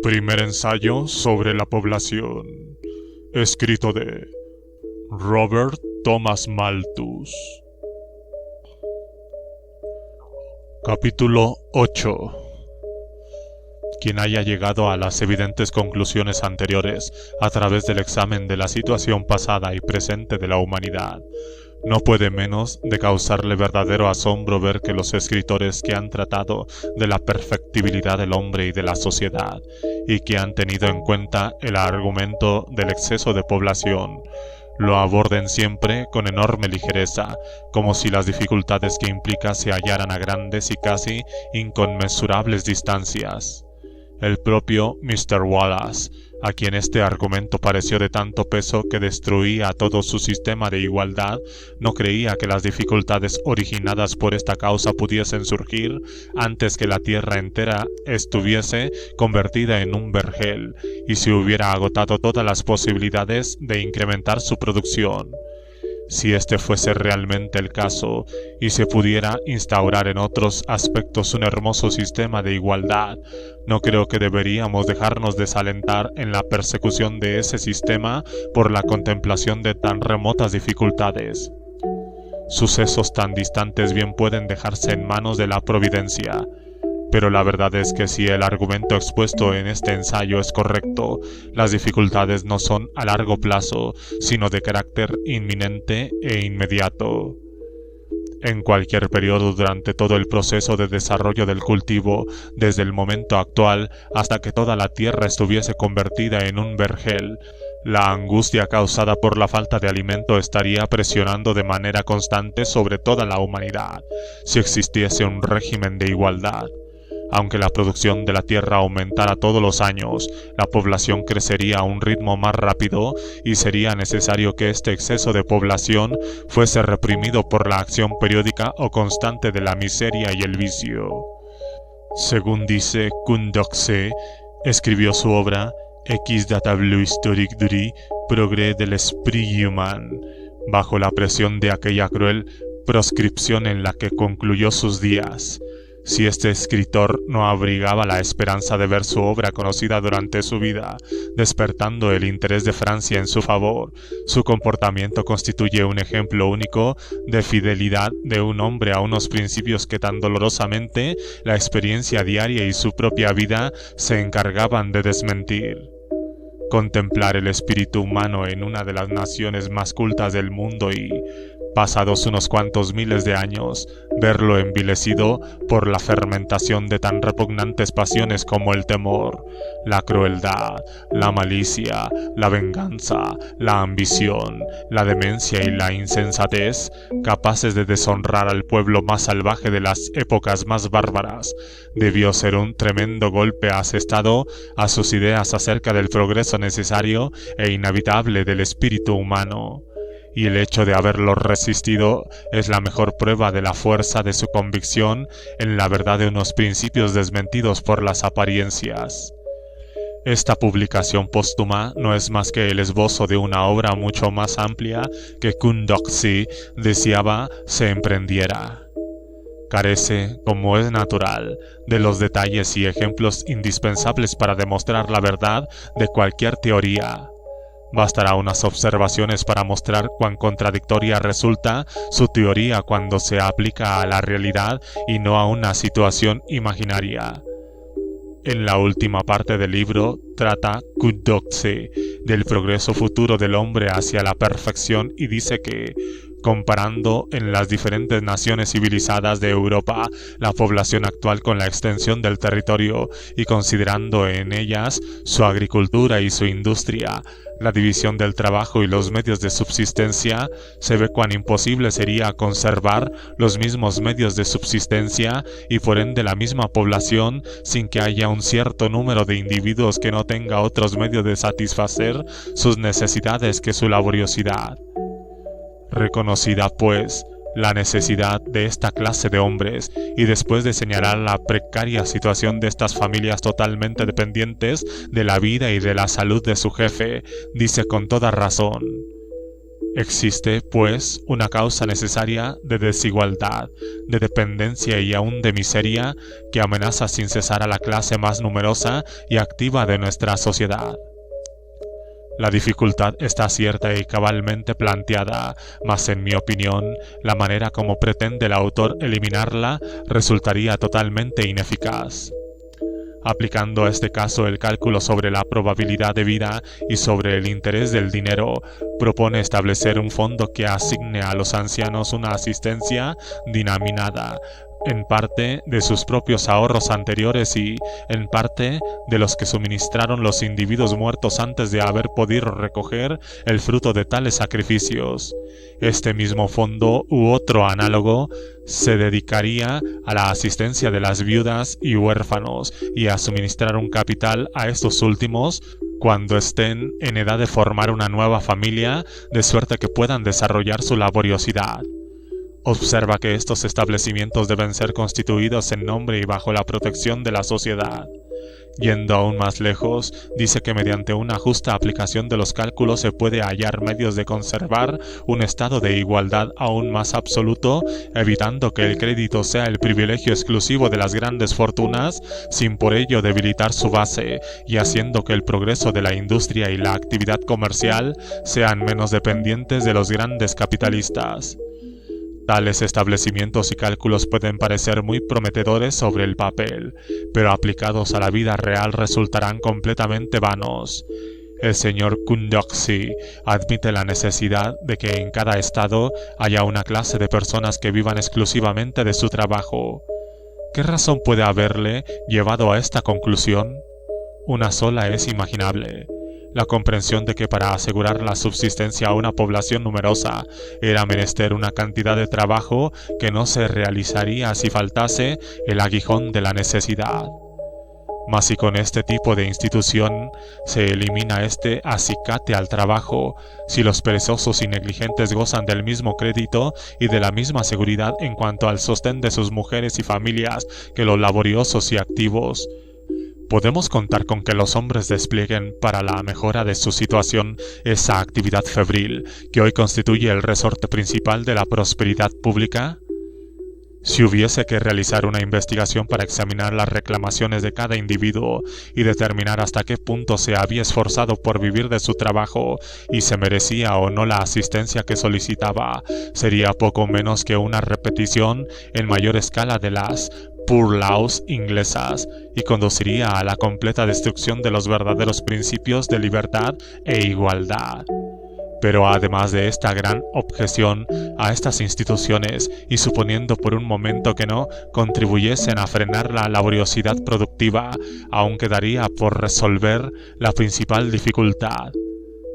Primer ensayo sobre la población, escrito de Robert Thomas Malthus. Capítulo 8. Quien haya llegado a las evidentes conclusiones anteriores a través del examen de la situación pasada y presente de la humanidad, no puede menos de causarle verdadero asombro ver que los escritores que han tratado de la perfectibilidad del hombre y de la sociedad, y que han tenido en cuenta el argumento del exceso de población, lo aborden siempre con enorme ligereza, como si las dificultades que implica se hallaran a grandes y casi inconmensurables distancias. El propio Mr. Wallace, a quien este argumento pareció de tanto peso que destruía todo su sistema de igualdad, no creía que las dificultades originadas por esta causa pudiesen surgir antes que la tierra entera estuviese convertida en un vergel y se hubiera agotado todas las posibilidades de incrementar su producción. Si este fuese realmente el caso, y se pudiera instaurar en otros aspectos un hermoso sistema de igualdad, no creo que deberíamos dejarnos desalentar en la persecución de ese sistema por la contemplación de tan remotas dificultades. Sucesos tan distantes bien pueden dejarse en manos de la providencia, pero la verdad es que si el argumento expuesto en este ensayo es correcto, las dificultades no son a largo plazo, sino de carácter inminente e inmediato. En cualquier periodo durante todo el proceso de desarrollo del cultivo, desde el momento actual hasta que toda la tierra estuviese convertida en un vergel, la angustia causada por la falta de alimento estaría presionando de manera constante sobre toda la humanidad, si existiese un régimen de igualdad. Aunque la producción de la tierra aumentara todos los años, la población crecería a un ritmo más rápido y sería necesario que este exceso de población fuese reprimido por la acción periódica o constante de la miseria y el vicio. Según dice Condorcet, escribió su obra X de tableau historique du progrès de l'esprit humain, bajo la presión de aquella cruel proscripción en la que concluyó sus días. Si este escritor no abrigaba la esperanza de ver su obra conocida durante su vida, despertando el interés de Francia en su favor, su comportamiento constituye un ejemplo único de fidelidad de un hombre a unos principios que tan dolorosamente la experiencia diaria y su propia vida se encargaban de desmentir. Contemplar el espíritu humano en una de las naciones más cultas del mundo y, pasados unos cuantos miles de años, verlo envilecido por la fermentación de tan repugnantes pasiones como el temor, la crueldad, la malicia, la venganza, la ambición, la demencia y la insensatez, capaces de deshonrar al pueblo más salvaje de las épocas más bárbaras, debió ser un tremendo golpe asestado a sus ideas acerca del progreso necesario e inevitable del espíritu humano. Y el hecho de haberlo resistido es la mejor prueba de la fuerza de su convicción en la verdad de unos principios desmentidos por las apariencias. Esta publicación póstuma no es más que el esbozo de una obra mucho más amplia que Condorcet deseaba se emprendiera. Carece, como es natural, de los detalles y ejemplos indispensables para demostrar la verdad de cualquier teoría. Bastará unas observaciones para mostrar cuán contradictoria resulta su teoría cuando se aplica a la realidad y no a una situación imaginaria. En la última parte del libro trata Condorcet del progreso futuro del hombre hacia la perfección y dice que, comparando en las diferentes naciones civilizadas de Europa la población actual con la extensión del territorio y considerando en ellas su agricultura y su industria, la división del trabajo y los medios de subsistencia, se ve cuán imposible sería conservar los mismos medios de subsistencia y por ende la misma población sin que haya un cierto número de individuos que no tenga otros medios de satisfacer sus necesidades que su laboriosidad. Reconocida, pues, la necesidad de esta clase de hombres y después de señalar la precaria situación de estas familias totalmente dependientes de la vida y de la salud de su jefe, dice con toda razón: Existe, pues, una causa necesaria de desigualdad, de dependencia y aún de miseria que amenaza sin cesar a la clase más numerosa y activa de nuestra sociedad. La dificultad está cierta y cabalmente planteada, mas en mi opinión, la manera como pretende el autor eliminarla resultaría totalmente ineficaz. Aplicando a este caso el cálculo sobre la probabilidad de vida y sobre el interés del dinero, propone establecer un fondo que asigne a los ancianos una asistencia denominada en parte de sus propios ahorros anteriores y, en parte, de los que suministraron los individuos muertos antes de haber podido recoger el fruto de tales sacrificios. Este mismo fondo u otro análogo se dedicaría a la asistencia de las viudas y huérfanos y a suministrar un capital a estos últimos cuando estén en edad de formar una nueva familia, de suerte que puedan desarrollar su laboriosidad. Observa que estos establecimientos deben ser constituidos en nombre y bajo la protección de la sociedad. Yendo aún más lejos, dice que mediante una justa aplicación de los cálculos se puede hallar medios de conservar un estado de igualdad aún más absoluto, evitando que el crédito sea el privilegio exclusivo de las grandes fortunas, sin por ello debilitar su base, y haciendo que el progreso de la industria y la actividad comercial sean menos dependientes de los grandes capitalistas. Tales establecimientos y cálculos pueden parecer muy prometedores sobre el papel, pero aplicados a la vida real resultarán completamente vanos. El señor Kundoxi admite la necesidad de que en cada estado haya una clase de personas que vivan exclusivamente de su trabajo. ¿Qué razón puede haberle llevado a esta conclusión? Una sola es imaginable: la comprensión de que para asegurar la subsistencia a una población numerosa era menester una cantidad de trabajo que no se realizaría si faltase el aguijón de la necesidad. Mas si con este tipo de institución se elimina este acicate al trabajo, si los perezosos y negligentes gozan del mismo crédito y de la misma seguridad en cuanto al sostén de sus mujeres y familias que los laboriosos y activos, ¿podemos contar con que los hombres desplieguen para la mejora de su situación esa actividad febril que hoy constituye el resorte principal de la prosperidad pública? Si hubiese que realizar una investigación para examinar las reclamaciones de cada individuo y determinar hasta qué punto se había esforzado por vivir de su trabajo y se merecía o no la asistencia que solicitaba, sería poco menos que una repetición en mayor escala de las Poor Laws inglesas, y conduciría a la completa destrucción de los verdaderos principios de libertad e igualdad. Pero además de esta gran objeción a estas instituciones, y suponiendo por un momento que no contribuyesen a frenar la laboriosidad productiva, aún quedaría por resolver la principal dificultad.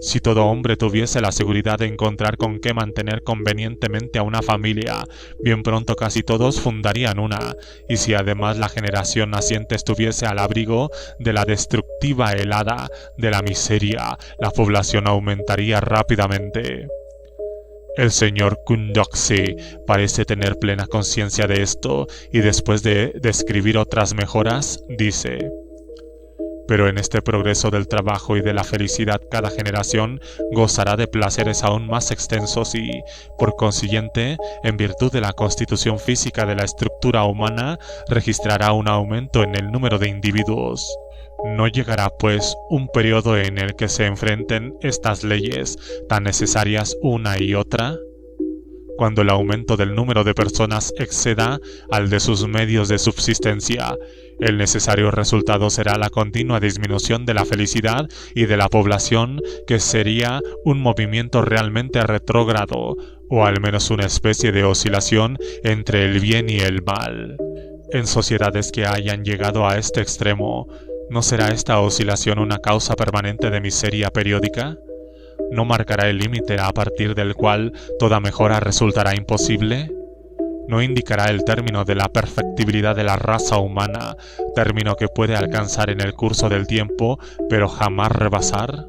Si todo hombre tuviese la seguridad de encontrar con qué mantener convenientemente a una familia, bien pronto casi todos fundarían una, y si además la generación naciente estuviese al abrigo de la destructiva helada de la miseria, la población aumentaría rápidamente. El señor Kundoxi parece tener plena conciencia de esto, y después de describir otras mejoras, dice: pero en este progreso del trabajo y de la felicidad cada generación gozará de placeres aún más extensos y, por consiguiente, en virtud de la constitución física de la estructura humana, registrará un aumento en el número de individuos. ¿No llegará, pues, un periodo en el que se enfrenten estas leyes tan necesarias una y otra? Cuando el aumento del número de personas exceda al de sus medios de subsistencia, el necesario resultado será la continua disminución de la felicidad y de la población, que sería un movimiento realmente retrógrado, o al menos una especie de oscilación entre el bien y el mal. En sociedades que hayan llegado a este extremo, ¿no será esta oscilación una causa permanente de miseria periódica? ¿No marcará el límite a partir del cual toda mejora resultará imposible? ¿No indicará el término de la perfectibilidad de la raza humana, término que puede alcanzar en el curso del tiempo, pero jamás rebasar?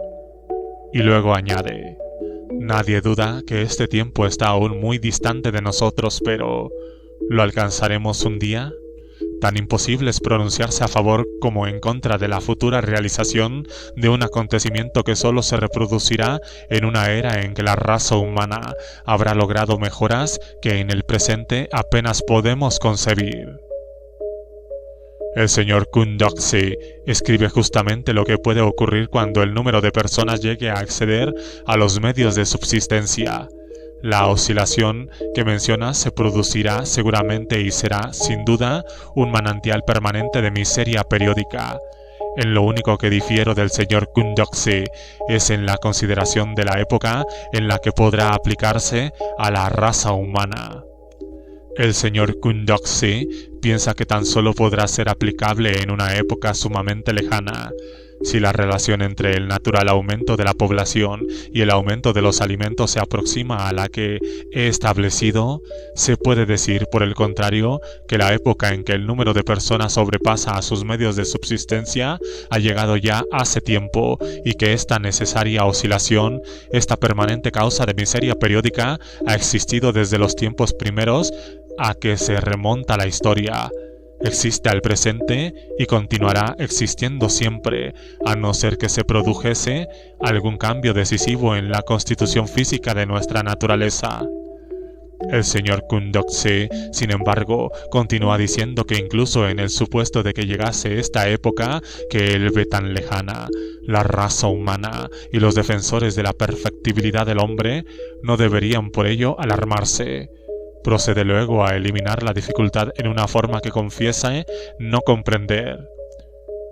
Y luego añade: nadie duda que este tiempo está aún muy distante de nosotros, pero ¿lo alcanzaremos un día? Tan imposible es pronunciarse a favor como en contra de la futura realización de un acontecimiento que solo se reproducirá en una era en que la raza humana habrá logrado mejoras que en el presente apenas podemos concebir. El señor Kundalini escribe justamente lo que puede ocurrir cuando el número de personas llegue a acceder a los medios de subsistencia. La oscilación que menciona se producirá seguramente y será, sin duda, un manantial permanente de miseria periódica. En lo único que difiero del señor Kundalini es en la consideración de la época en la que podrá aplicarse a la raza humana. El señor Kundalini piensa que tan solo podrá ser aplicable en una época sumamente lejana. Si la relación entre el natural aumento de la población y el aumento de los alimentos se aproxima a la que he establecido, se puede decir, por el contrario, que la época en que el número de personas sobrepasa a sus medios de subsistencia ha llegado ya hace tiempo y que esta necesaria oscilación, esta permanente causa de miseria periódica, ha existido desde los tiempos primeros a que se remonta la historia. Existe al presente y continuará existiendo siempre, a no ser que se produjese algún cambio decisivo en la constitución física de nuestra naturaleza. El señor Kundalini, sin embargo, continúa diciendo que incluso en el supuesto de que llegase esta época que él ve tan lejana, la raza humana y los defensores de la perfectibilidad del hombre no deberían por ello alarmarse. Procede luego a eliminar la dificultad en una forma que confiesa no comprender.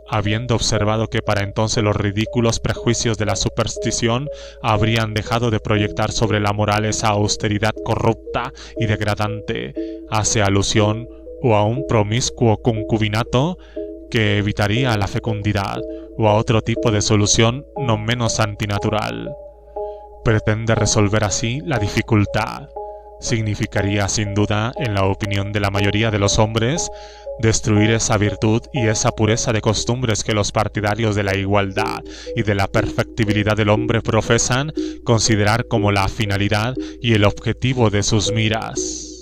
Habiendo observado que para entonces los ridículos prejuicios de la superstición habrían dejado de proyectar sobre la moral esa austeridad corrupta y degradante, hace alusión o a un promiscuo concubinato que evitaría la fecundidad o a otro tipo de solución no menos antinatural. Pretende resolver así la dificultad. Significaría sin duda, en la opinión de la mayoría de los hombres, destruir esa virtud y esa pureza de costumbres que los partidarios de la igualdad y de la perfectibilidad del hombre profesan considerar como la finalidad y el objetivo de sus miras.